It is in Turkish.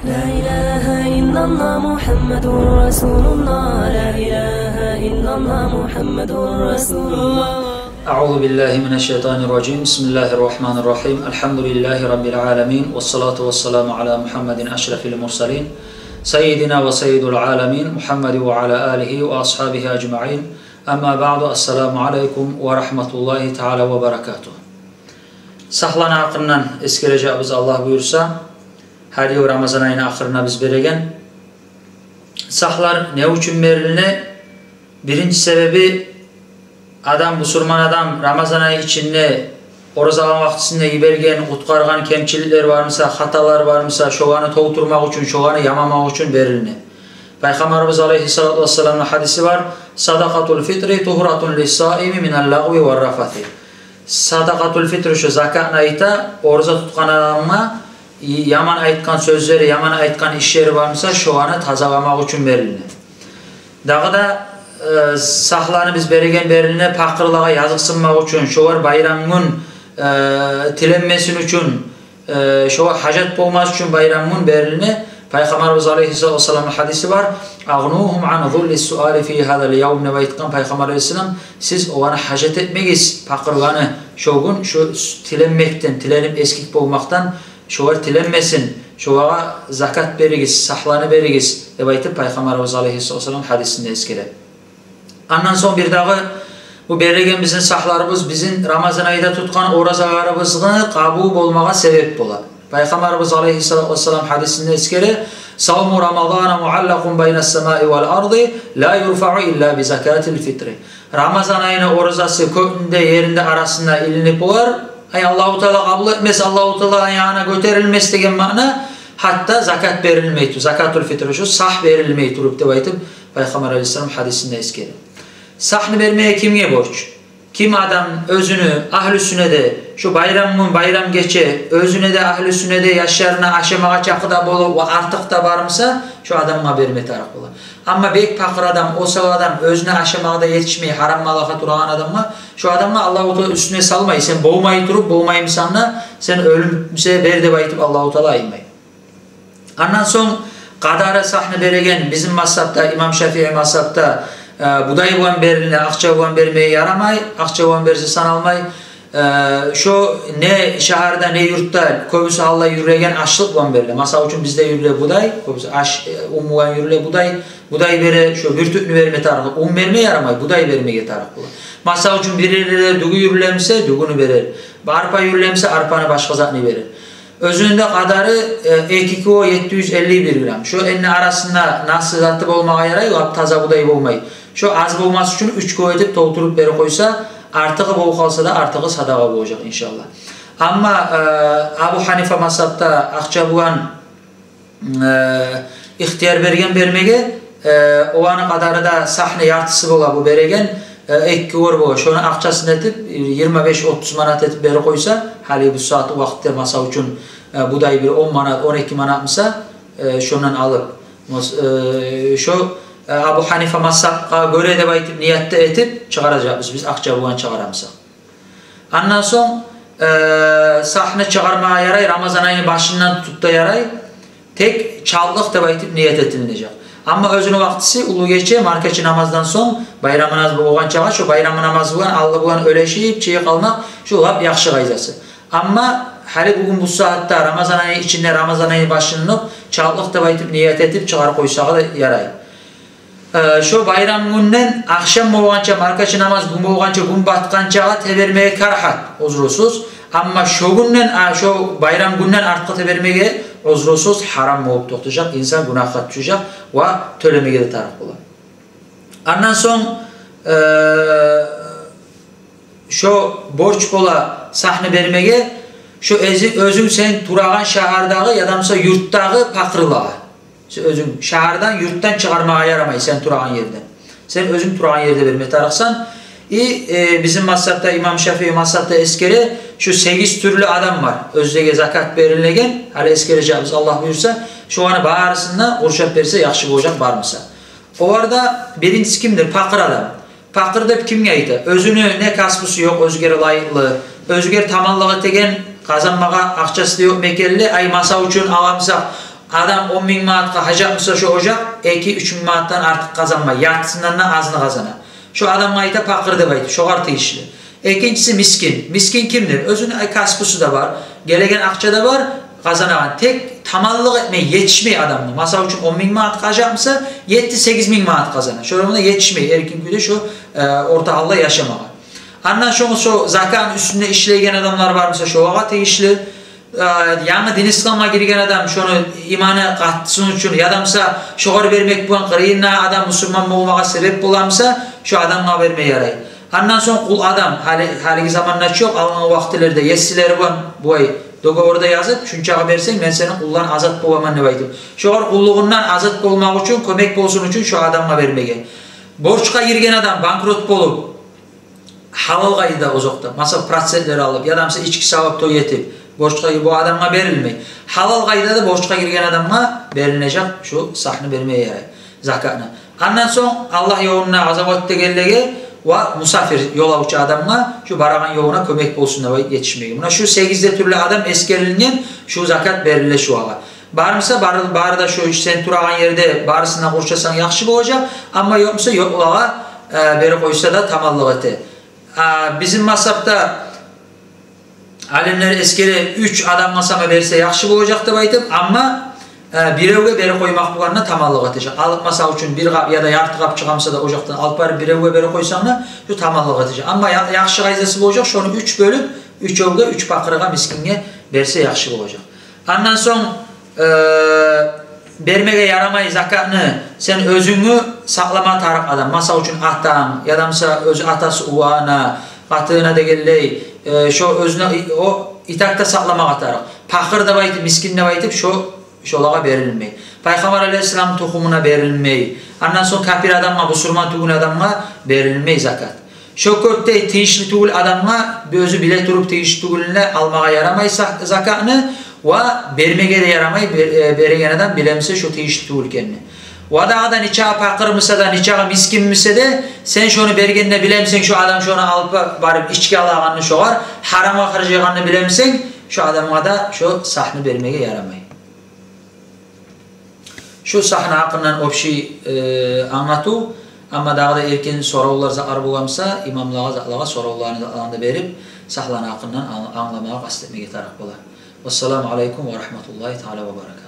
La ilahe illallah Muhammedur Resulullah. La ilahe illallah Muhammedur Resulullah. Euzu billahi mineşşeytanirracim. Bismillahirrahmanirrahim. Elhamdülillahi rabbil alamin. Ves salatu vesselamu ala Muhammedin eşrefil murselin. Seyyidina ve seyyidul alamin Muhammed ve ala alihi ve ashabihi ecmaîn. Amma ba'du. Esselamu aleykum ve rahmetullahi teala ve berekatuh. Sahlan hakkından eskereceğimiz Allah buyursa, her yıl Ramazan ayının ahırına biz beregen. Sahlar ne üçün veriline? Birinci sebebi, adam, musulman adam Ramazan ayı içinde oruzalan vaktisinde yibergen, utkargan kemçilikler varmısa, hatalar varmısa, şoğanı toğuturmak için, şoğanı yamamak için veriline. Peygamberimiz Aleyhisselatü Vesselam'ın hadisi var. Sadakatul fitri tuhuratun lissaimi minel lagvi ve rafati. Sadakatul fitri şu zakat ayıta oruza tutkan adamına yaman aytkan sözleri, yaman aytkan işleri varmısa şoğanı tazalamak için veriline. Dağı da sahlanı biz beregen beriline pakırlığa yazıksınmak için, şoğar bayramın tilenmesin için, şoğar hacet olmaz için bayramın beriline Peygamberimiz Aleyhisselatü Vesselam'ın hadisi var. Ağnuhum an zullis suali fi hadal yevm ne baytkan Peygamber Aleyhisselam, siz ona hacet etmeyiz pakırlığını şoğun şu tilenmekten, tilenip eskik olmaktan şoğar tilenmesin, şoğağa zakat berigiz, sahlanı berigiz de baytıp Peygamberimiz Aleyhisselatü Vesselam hadisinde eskire. Ondan sonra bir dağı bu beregen bizim sahlarımız bizim Ramazan ayında tutkan orazalarımızı kabul olmağa sebep ola. Peygamberimiz Aleyhisselatü Vesselam hadisinde eskere savmu Ramazana muallakun beynes semai vel ardi la yurfa'u illa bi zakatil fitri. Ramazan ayına orazası kökünde yerinde arasında ilinip var. Allahu Teala kabul etmez, Allahu Teala ayağına götürülmez degen mana, hatta zakat verilmeydi. Zakatul fitri şu sah verilmeydi durup de baytıp Peygamber Aleyhisselam hadisinde eskere. Sahni vermeye kimge borç? Kim adam özünü ahl-i sünnede şu bayram geçe özüne de ahl-i sünnede yaşlarına aşamağa çakıda bolu ve artık da varmısa şu adamma verme taraf ola. Ama bek pakır adam, o sağ adam özüne aşamağa da yetişmeyi haram malaka durağan adamma şu adamma Allah-u Teala üstüne salmayı, sen boğmayı durup boğmayı misanla sen ölümse berde baytıp Allah-u Teala aymayı. Ondan son kadara sahne beregen bizim masapta, İmam Şafii masapta buday bulan beriline akça bulan vermeye yaramay, akça bulan verisi sanalmay. Şu ne şehirde ne yurtta köbüsü halla yürüyen açlık bulan verile. Masa için bizde yürüle buday, köbüsü umuvan yürüle buday vere şu hürtüklü verme tarafı. Vermeye yaramay, buday vermeye tarafı bulan. Masa için birileri düğü yürülemse düğünü verir. Arpa yürülemse arpanı başka zatını verir. Özünde kadarı 751 gram. Şu enine arasında nasıl zatı olmaya yaray, taza buday olmayı. Şu az olması için 3 koy edip doldurup beri koysa, artığı bol kalsa da artığı sadağa olacak inşallah. Ama Abu Hanife masabda akça bulan ihtiyar bergen vermege, o ana kadarı da sahne yartısı ola bu beregen, ek kıvır bu. Şunu akçasını etip 25-30 manat etip beri koysa, hali bu saat vakitte masa için buday bir 10 manat, 12 manat mısa şundan alıp şu Abu Hanife masabqa göre de baytip niyette etip çıkaracağız biz akça bulan çıkaramsa. Ondan son sahne çıkarmaya yaray, Ramazan ayının başından tutup da yaray, tek çallık da baytip niyet etinilecek. Ama özünü vaktisi ulu geçe marketçi namazdan son bayram namazı boğan çağa şu bayram namazı bulan Allah bulan öleşiyip çiğ kalmak şu hep yakşı gayzası. Ama hali bugün bu saatte Ramazan ayı içinde Ramazan ayı başlanıp çallık da baytip niyet etip çıkar koysağı da yaray. Şu bayram günden akşam boğança marketçi namaz boğança gün batkança tevermeye karhat uzrusuz. Ama şu günden şu bayram günden artık tevermeye uzrusuz haram olup tutacak, insan günah düşecek ve tölemeye de taraf olur. Ondan son şu borç bola sahne vermeye şu özün sen turağan şehirdağı ya da yurttağı pakırlığa. Özün şehirden yurttan çıkarmaya yaramayı sen turağan yerden. Sen özün turağan yerde vermeye tarafsan. Bizim masrafta İmam Şafii masrafta eskere şu 8 türlü adam var. Özdege zakat verilegen, hali eskereceğimiz Allah buyursa şu anı bağırısında urşap verirse yakşı olacak var mısa? O arada birincisi kimdir? Pakır adam. Pakır da kimge ait? Özünü ne kasbusu yok, özgere layıklı, özgere tamallığı tegen kazanmağa akçası yok mekelli, ay masa için alamsa adam 10 bin manatqa hacapmasa şu ocaq 2-3 bin manatdan artıq kazanma. Yartısından da azını kazana. Şu adamga ayta pakır dep aytып, şoğar teyişli. İkincisi miskin. Miskin kimdir? Özünün kasbusu da var. Gelegen akça da var. Kazanagan. Tek tamallık etmey, yetişmey adamın. Masal üçün 10 bin manat kazanmasa 7-8 bin manat kazanar. Şöyle yetişmey. Erkin güde şu orta halda yaşamağa. Andan şonu şu zakatın üstünde işleygen adamlar var mı? Şoğağa teyişli. Yanı din İslam'a girgen adam şunu imana katsın üçün yadamsa şoğar vermek bu an kırıyınna adam Müslüman olmağa sebep bulamsa şu adamla vermeye yarayı. Ondan sonra kul adam haliki zamanlar çok alınan vaktilerde yesileri var bu ay dogovorda yazıp şunçağı versen ben senin kullan azat boğaman ne baydım. Şoğar kulluğundan azat olmak için kömek bolsun için şu adamla vermeye. Borçka girgen adam bankrot bolup halal gayda uzakta masal prosesleri alıp yadamsa içki savap toy yetip borçka bu adamla verilmey. Halal gayda da borçka girgen adamla verilecek şu sahne vermeye yarayı zakatına. Ondan sonra Allah yoluna azavat tegellege ve musafir yola uçu adamla şu baragan yoluna kömek bolsun da yetişmeyi. Buna şu 8'de türlü adam eskerilingen şu zakat verile şu ağa. Barmısa barı da şu sen turagan yerde barısına kurçasan yaxşı bolacak ama yoksa yok ağa beri koysa da tamallık ete. Bizim masapta alimler eskeri 3 adam masama verse yaxşı bolacak dep aytıp ama birevge beri koymak bulanına tamallık atacak. Alıp masal üçün bir kap ya da yartı kap çıkamsa da ocaktan alıp bari birevge beri koysanla şu tamallık atacak. Ama yaxşı gayzası olacak. Şunu 3 bölüp 3 evge 3 bakırıga miskinge verse yaxşı olacak. Ondan son vermege yaramay zakatını sen özünü saklama tarık adam. Masal üçün atan yadamsa öz atası uana katığına da gelley şu özüne o itakta saklama tarık. Pakır da baytıp miskin de baytıp şolağa verilmey. Peygamber Aleyhisselam tohumuna verilmey. Ondan sonra kafir adamma, Müslüman tuğul adamma verilmey zakat. Şu kökte teyişli tuğul adamma özü bile durup teyişli tuğulüne almağa yaramay zakatını ve vermege de yaramay beregen adam bilemse şu teyişli tuğul kendini. O da niçağı pakır mısa da niçağı miskin mısa de sen şunu bergenine bilemsen şu adam şunu alıp barıp içki alağanını şoğar harama harcayağanını bilemsen şu adama da şu sahne vermege yaramay. Şu sahne hakkından opşi anlatı ama daha da erken sorular zakar bulamsa imamlığa sorularını da verip sahlan hakkından anlamaya kastetmeye taraf olar. Vesselamu aleyküm ve rahmetullahi teala ve berekatuhu.